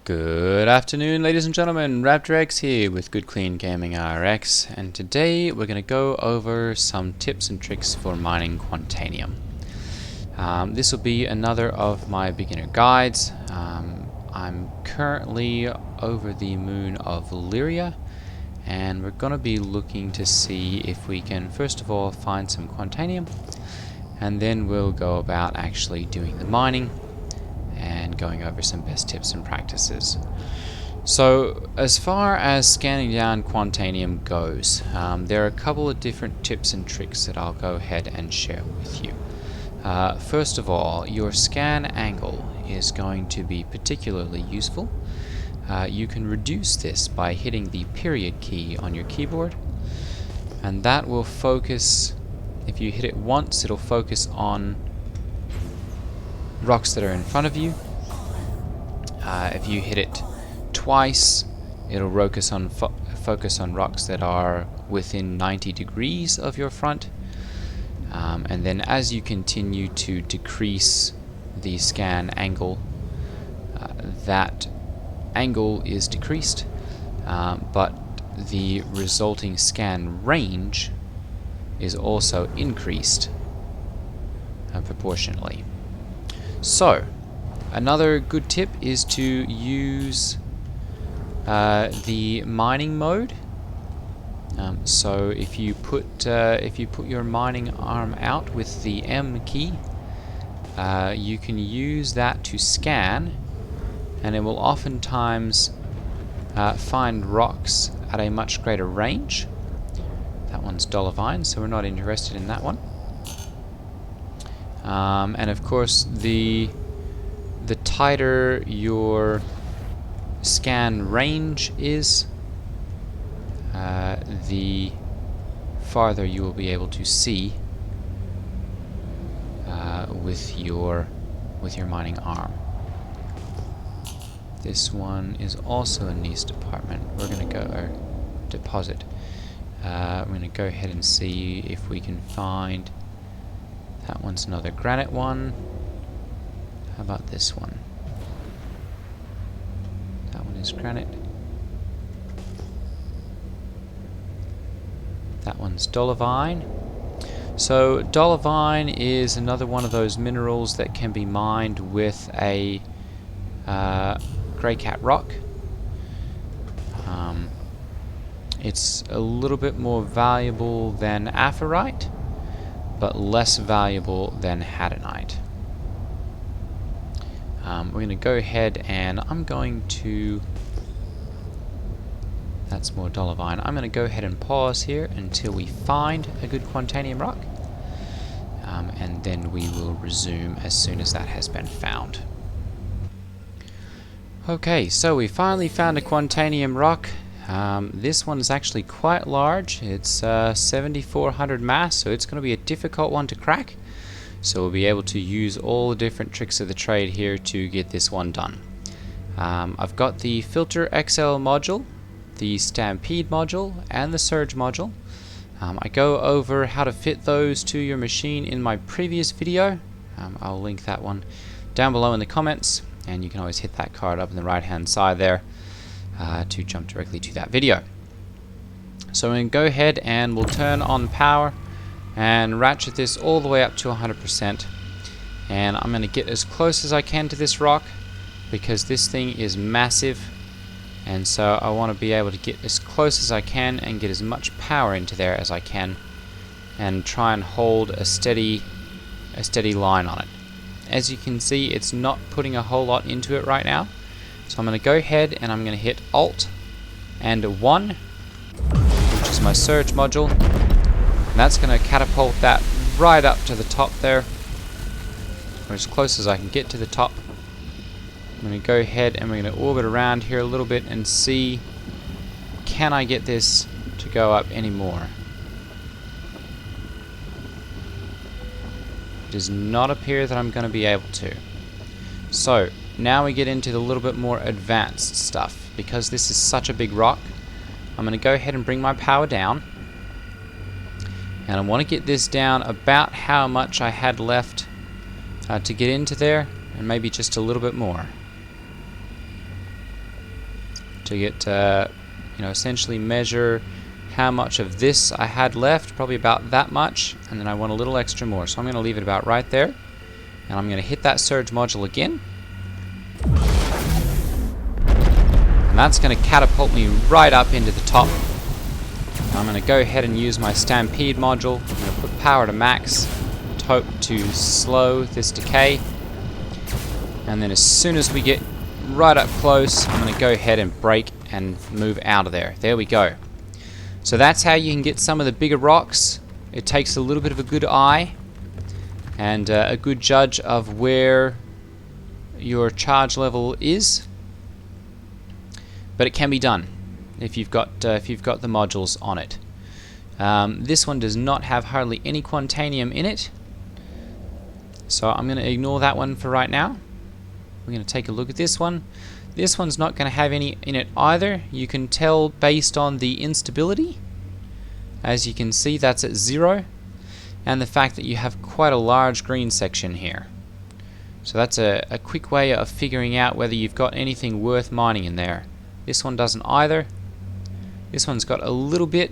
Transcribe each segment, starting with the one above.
Good afternoon, ladies and gentlemen. Raptor X here with Good Clean Gaming RX, and today we're going to go over some tips and tricks for mining Quantanium. This will be another of my beginner guides. I'm currently over the moon of Lyria, and we're going to be looking to see if we can first of all find some Quantanium, and then we'll go about actually doing the mining and going over some best tips and practices. So as far as scanning down Quantanium goes, there are a couple of different tips and tricks that I'll go ahead and share with you. First of all, your scan angle is going to be particularly useful. You can reduce this by hitting the period key on your keyboard, and that will focus, if you hit it once, it'll focus on rocks that are in front of you. If you hit it twice, it'll focus on rocks that are within 90 degrees of your front. And then as you continue to decrease the scan angle, that angle is decreased, but the resulting scan range is also increased proportionally. So, another good tip is to use the mining mode. So if you put your mining arm out with the M key, you can use that to scan, and it will oftentimes find rocks at a much greater range. That one's Dolivine, so we're not interested in that one. And of course, the tighter your scan range is, the farther you will be able to see with your mining arm. This one is also a niche department. We're going to go, or deposit. I'm going to go ahead and see if we can find. That one's another granite one. How about this one? That one is granite. That one's Dolivine. So Dolivine is another one of those minerals that can be mined with a grey cat rock. It's a little bit more valuable than aphrite, but less valuable than hadonite. We're going to go ahead and I'm going to... That's more Dolivine. I'm going to go ahead and pause here until we find a good Quantanium rock, and then we will resume as soon as that has been found. Okay, so we finally found a Quantanium rock. This one is actually quite large. It's 7,400 mass, so it's going to be a difficult one to crack. So we'll be able to use all the different tricks of the trade here to get this one done. I've got the Filter XL module, the Stampede module, and the Surge module. I go over how to fit those to your machine in my previous video. I'll link that one down below in the comments, and you can always hit that card up in the right hand side there to jump directly to that video. So we're going to go ahead and we'll turn on power and ratchet this all the way up to 100%, and I'm going to get as close as I can to this rock because this thing is massive, and so I want to be able to get as close as I can and get as much power into there as I can and try and hold a steady line on it. As you can see, it's not putting a whole lot into it right now, so I'm going to go ahead and I'm going to hit Alt and 1, which is my Surge module. And that's going to catapult that right up to the top there, or as close as I can get to the top. I'm going to go ahead and we're going to orbit around here a little bit and see, can I get this to go up any more? It does not appear that I'm going to be able to. So now we get into the little bit more advanced stuff. Because this is such a big rock, I'm going to go ahead and bring my power down. And I want to get this down about how much I had left to get into there, and maybe just a little bit more. to get, essentially measure how much of this I had left, probably about that much, and then I want a little extra more. So I'm going to leave it about right there, and I'm going to hit that surge module again. And that's going to catapult me right up into the top. I'm going to go ahead and use my stampede module. I'm going to put power to max, hope to slow this decay. And then as soon as we get right up close, I'm going to go ahead and brake and move out of there. There we go. So that's how you can get some of the bigger rocks. It takes a little bit of a good eye and a good judge of where your charge level is. But it can be done if you've got the modules on it. This one does not have hardly any Quantanium in it, so I'm going to ignore that one for right now. We're going to take a look at this one. This one's not going to have any in it either. You can tell based on the instability. As you can see, that's at 0, and the fact that you have quite a large green section here. So that's a quick way of figuring out whether you've got anything worth mining in there. This one doesn't either. This one's got a little bit,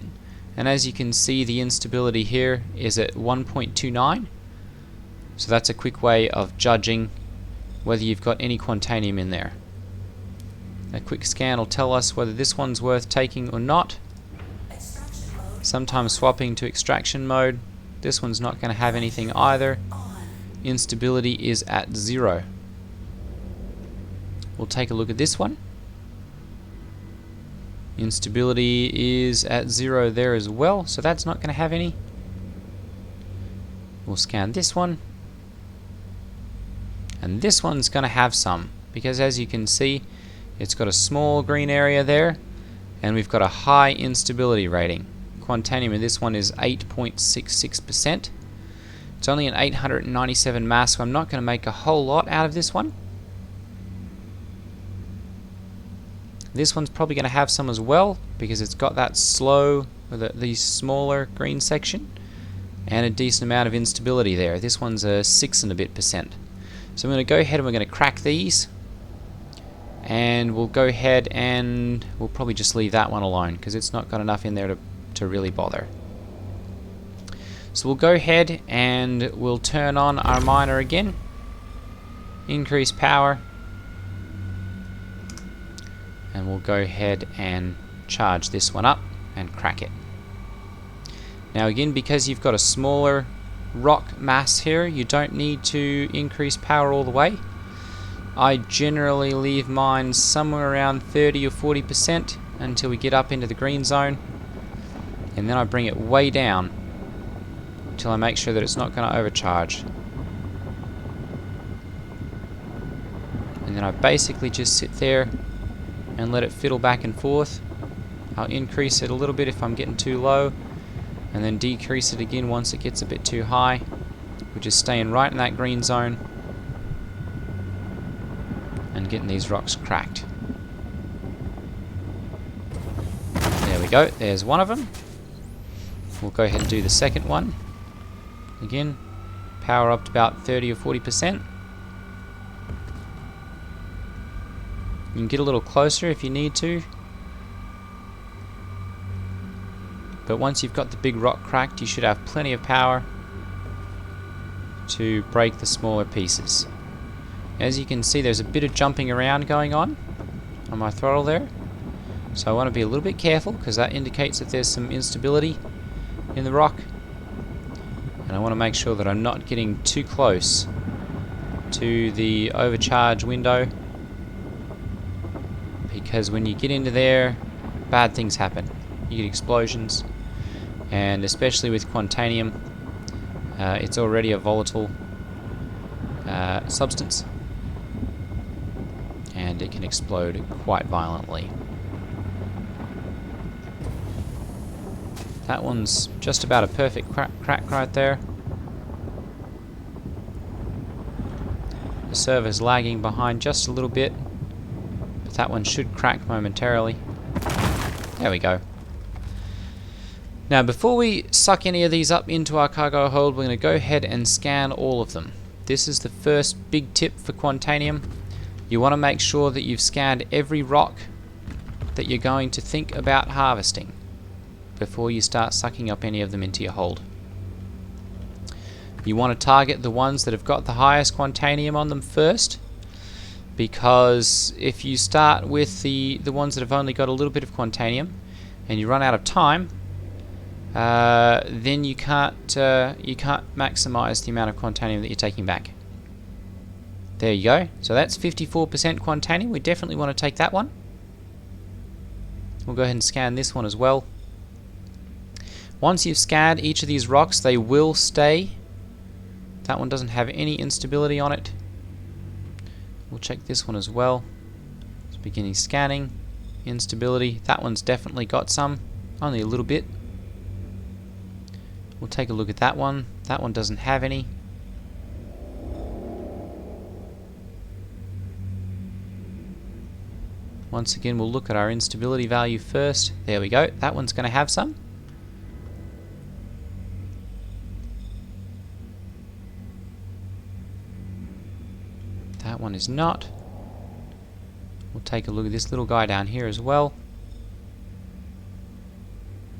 and as you can see, the instability here is at 1.29. So that's a quick way of judging whether you've got any Quantanium in there. A quick scan will tell us whether this one's worth taking or not. Sometimes swapping to extraction mode. This one's not going to have anything either. Instability is at 0. We'll take a look at this one. Instability is at 0 there as well, so that's not going to have any. We'll scan this one. And this one's going to have some, because as you can see, it's got a small green area there, and we've got a high instability rating. Quantanium in this one is 8.66%. It's only an 897 mass, so I'm not going to make a whole lot out of this one. This one's probably going to have some as well, because it's got that slow, the smaller green section, and a decent amount of instability there. This one's a 6 and a bit %. So I'm going to go ahead and we're going to crack these, and we'll go ahead and we'll probably just leave that one alone, because it's not got enough in there to really bother. So we'll go ahead and we'll turn on our miner again, increase power, and we'll go ahead and charge this one up and crack it. Now again, because you've got a smaller rock mass here, you don't need to increase power all the way. I generally leave mine somewhere around 30 or 40% until we get up into the green zone, and then I bring it way down until I make sure that it's not going to overcharge. And then I basically just sit there and let it fiddle back and forth. I'll increase it a little bit if I'm getting too low, and then decrease it again once it gets a bit too high. We're just staying right in that green zone and getting these rocks cracked. There we go, there's one of them. We'll go ahead and do the second one. Again, power up to about 30 or 40%. You can get a little closer if you need to. But once you've got the big rock cracked, you should have plenty of power to break the smaller pieces. As you can see, there's a bit of jumping around going on my throttle there. So I want to be a little bit careful, because that indicates that there's some instability in the rock. And I want to make sure that I'm not getting too close to the overcharge window, because when you get into there, bad things happen. You get explosions, and especially with Quantanium, it's already a volatile substance, and it can explode quite violently. That one's just about a perfect crack right there. The server's lagging behind just a little bit, but that one should crack momentarily. There we go. Now before we suck any of these up into our cargo hold, we're going to go ahead and scan all of them. This is the first big tip for Quantanium. You want to make sure that you've scanned every rock that you're going to think about harvesting before you start sucking up any of them into your hold. You want to target the ones that have got the highest Quantanium on them first, because if you start with the ones that have only got a little bit of Quantanium and you run out of time, then you can't maximize the amount of Quantanium that you're taking back. There you go. So that's 54% Quantanium. We definitely want to take that one. We'll go ahead and scan this one as well. Once you've scanned each of these rocks, they will stay. That one doesn't have any instability on it. We'll check this one as well. It's beginning scanning. Instability. That one's definitely got some. Only a little bit. We'll take a look at that one. That one doesn't have any. Once again, we'll look at our instability value first. There we go. That one's going to have some. That one is not. We'll take a look at this little guy down here as well.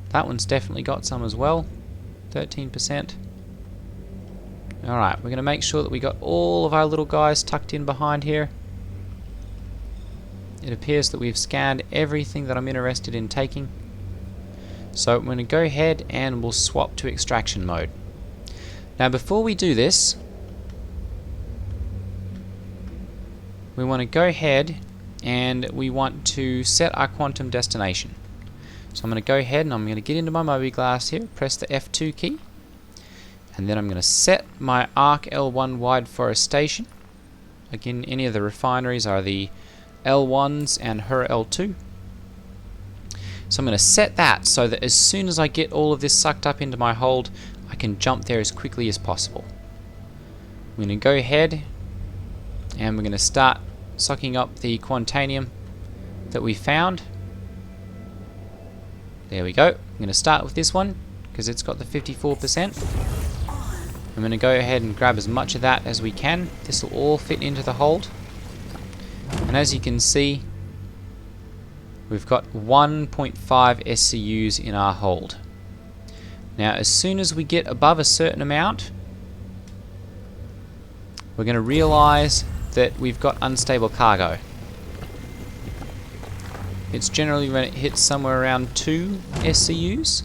That one's definitely got some as well. 13%. Alright, we're going to make sure that we got all of our little guys tucked in behind here. It appears that we've scanned everything that I'm interested in taking. So I'm going to go ahead and we'll swap to extraction mode. Now before we do this, we want to go ahead and we want to set our quantum destination. So I'm going to go ahead and I'm going to get into my mobi-glass here, press the F2 key, and then I'm going to set my arc L1 wide forest station. Again, any of the refineries are the L1s and her L2. So I'm going to set that so that as soon as I get all of this sucked up into my hold, I can jump there as quickly as possible. I'm going to go ahead and we're going to start sucking up the Quantanium that we found. There we go. I'm going to start with this one because it's got the 54%. I'm going to go ahead and grab as much of that as we can. This will all fit into the hold. And as you can see, we've got 1.5 SCUs in our hold. Now as soon as we get above a certain amount, we're going to realize that we've got unstable cargo. It's generally when it hits somewhere around 2 SCUs,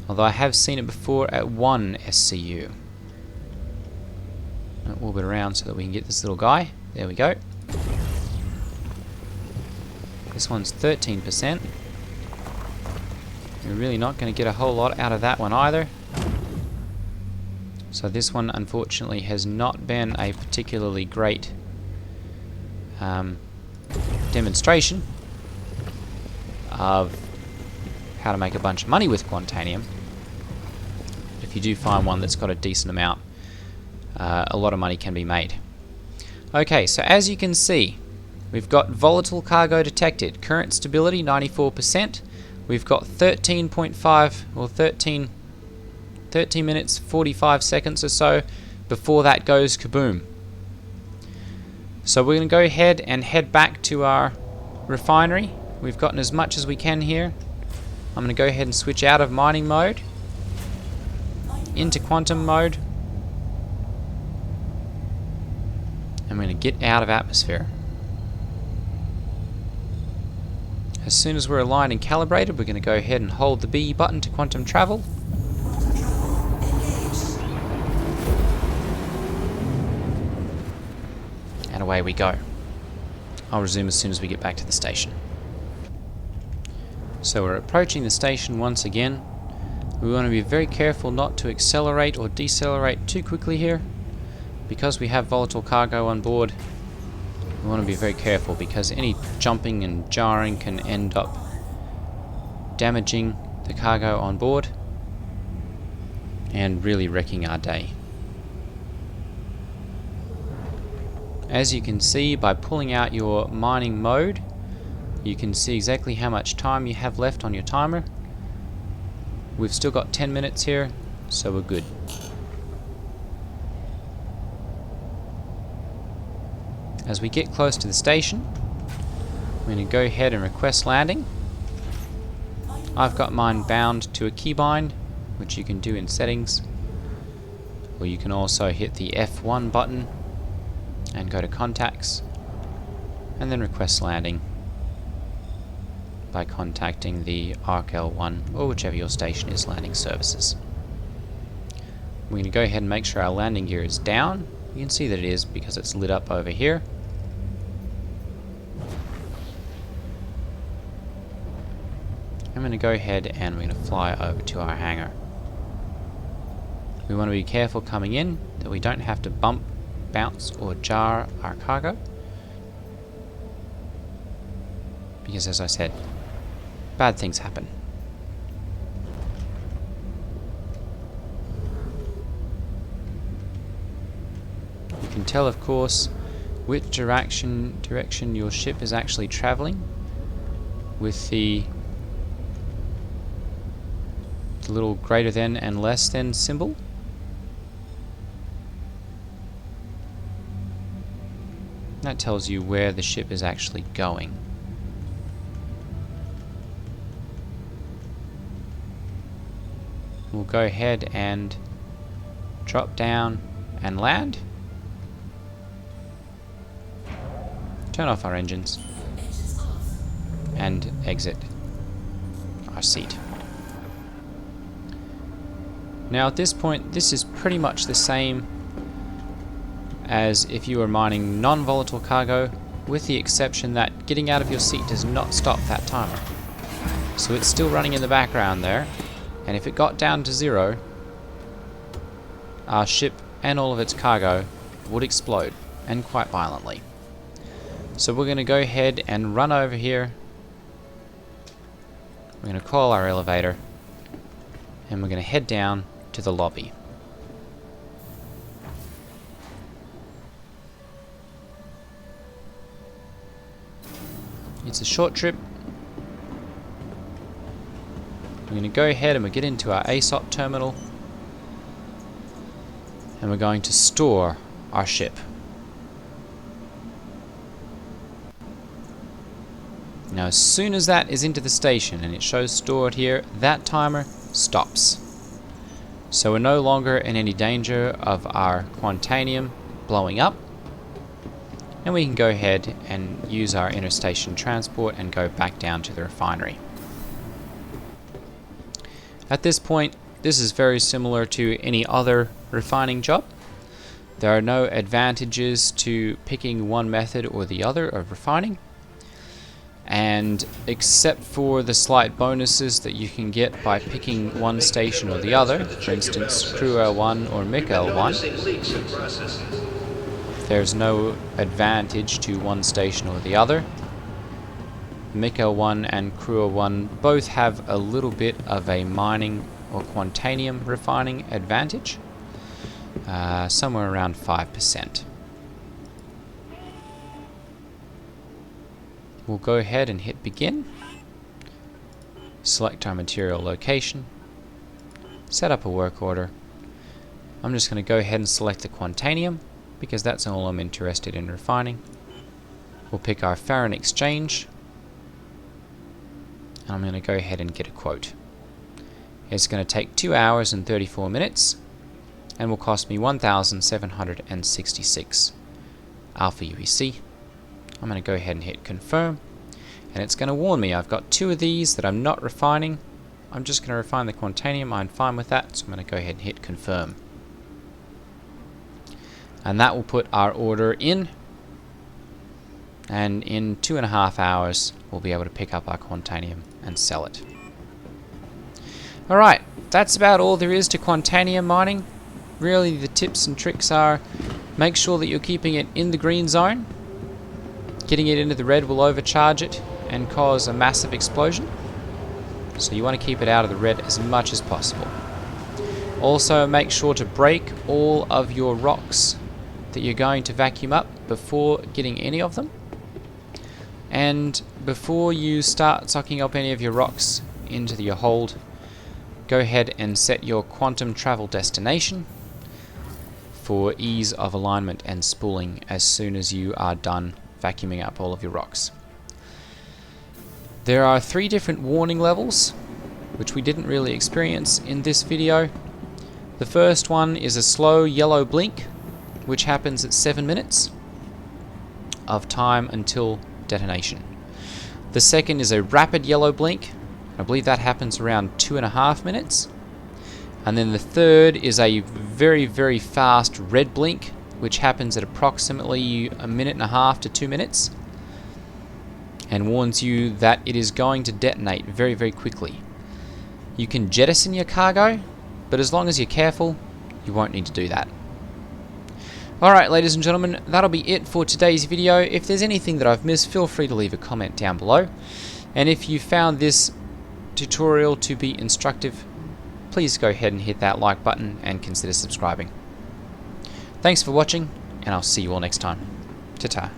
although I have seen it before at 1 SCU. I'll orbit around so that we can get this little guy. There we go. This one's 13%. We're really not going to get a whole lot out of that one either. So this one unfortunately has not been a particularly great demonstration of how to make a bunch of money with Quantanium. If you do find one that's got a decent amount, a lot of money can be made. Okay, so as you can see, we've got volatile cargo detected. Current stability 94%. We've got 13.5 or 13 minutes 45 seconds or so before that goes kaboom. So we're going to go ahead and head back to our refinery. We've gotten as much as we can here. I'm going to go ahead and switch out of mining mode into quantum mode. I'm going to get out of atmosphere. As soon as we're aligned and calibrated, we're going to go ahead and hold the B button to quantum travel. And away we go. I'll resume as soon as we get back to the station. So we're approaching the station once again. We want to be very careful not to accelerate or decelerate too quickly here. Because we have volatile cargo on board, we want to be very careful because any jumping and jarring can end up damaging the cargo on board and really wrecking our day. As you can see, by pulling out your mining mode, you can see exactly how much time you have left on your timer. We've still got 10 minutes here, so we're good. As we get close to the station, I'm going to go ahead and request landing. I've got mine bound to a keybind, which you can do in settings, or you can also hit the F1 button and go to contacts and then request landing by contacting the ARC-L1 or whichever your station is landing services. We're going to go ahead and make sure our landing gear is down. You can see that it is because it's lit up over here. I'm going to go ahead and we're going to fly over to our hangar. We want to be careful coming in that we don't have to bump, bounce or jar our cargo, because as I said, bad things happen. You can tell, of course, which direction your ship is actually traveling with the little greater than and less than symbol. That tells you where the ship is actually going. We'll go ahead and drop down and land. Turn off our engines and exit our seat. Now at this point, this is pretty much the same as if you were mining non-volatile cargo, with the exception that getting out of your seat does not stop that timer. So it's still running in the background there, and if it got down to 0, our ship and all of its cargo would explode, and quite violently. So we're going to go ahead and run over here. We're going to call our elevator, and we're going to head down to the lobby. It's a short trip. We're going to go ahead and we'll get into our ASOP terminal, and we're going to store our ship. Now as soon as that is into the station and it shows stored here, that timer stops. So we're no longer in any danger of our Quantanium blowing up, and we can go ahead and use our interstation transport and go back down to the refinery. At this point, this is very similar to any other refining job. There are no advantages to picking one method or the other of refining, and except for the slight bonuses that you can get by picking one station or the other, for instance Crew L1 or MISC L1, there's no advantage to one station or the other. MISC L1 and Crew L1 both have a little bit of a mining or Quantanium refining advantage, somewhere around 5%. We'll go ahead and hit begin, select our material location, set up a work order. I'm just going to go ahead and select the Quantanium because that's all I'm interested in refining. We'll pick our Farron exchange, and I'm going to go ahead and get a quote. It's going to take 2 hours and 34 minutes and will cost me 1,766 Alpha UEC. I'm going to go ahead and hit confirm, and it's going to warn me I've got 2 of these that I'm not refining. I'm just going to refine the Quantanium. I'm fine with that, so I'm going to go ahead and hit confirm. And that will put our order in, and in 2.5 hours we'll be able to pick up our Quantanium and sell it. Alright, that's about all there is to Quantanium mining. Really the tips and tricks are make sure that you're keeping it in the green zone. Getting it into the red will overcharge it and cause a massive explosion. So you want to keep it out of the red as much as possible. Also make sure to break all of your rocks that you're going to vacuum up before getting any of them. And before you start sucking up any of your rocks into your hold, go ahead and set your quantum travel destination for ease of alignment and spooling as soon as you are done vacuuming up all of your rocks. There are 3 different warning levels, which we didn't really experience in this video. The first one is a slow yellow blink, which happens at 7 minutes of time until detonation. The second is a rapid yellow blink. I believe that happens around 2.5 minutes. And then the third is a very, very fast red blink, which happens at approximately 1.5 minutes to 2 minutes, and warns you that it is going to detonate very, very quickly. You can jettison your cargo, but as long as you're careful, you won't need to do that. Alright, ladies and gentlemen, that'll be it for today's video. If there's anything that I've missed, feel free to leave a comment down below. And if you found this tutorial to be instructive, please go ahead and hit that like button and consider subscribing. Thanks for watching, and I'll see you all next time. Ta-ta.